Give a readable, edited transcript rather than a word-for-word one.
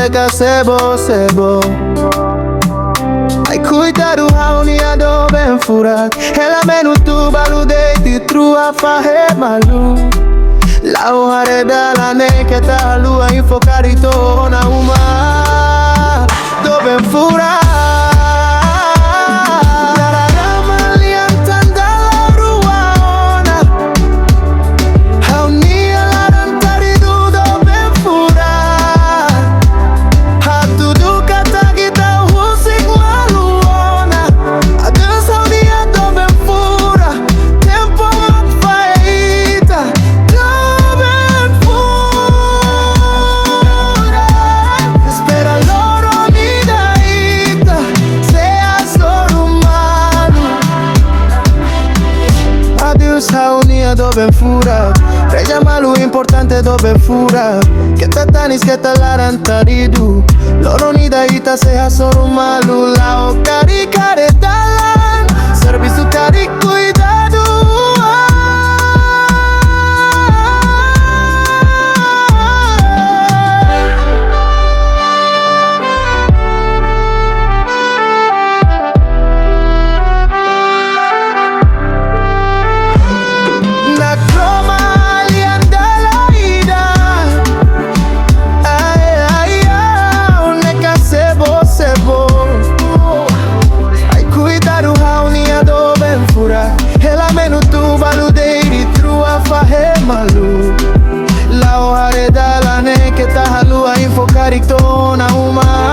leka sebo ai cuidado hauni ado ben furak ela menu tu balude ti trua fahe malu la hojare dala ne que ta lua infocarito na uma do ben furak Saunia do ben fura Rejama lo importante do ben fura Que ta tanis que ta larantaridu Loro nida ita seha soro malu Lao kari kare dalan Servisu kari cuidado malu la hojare dala ne que ta halua infocarito na uma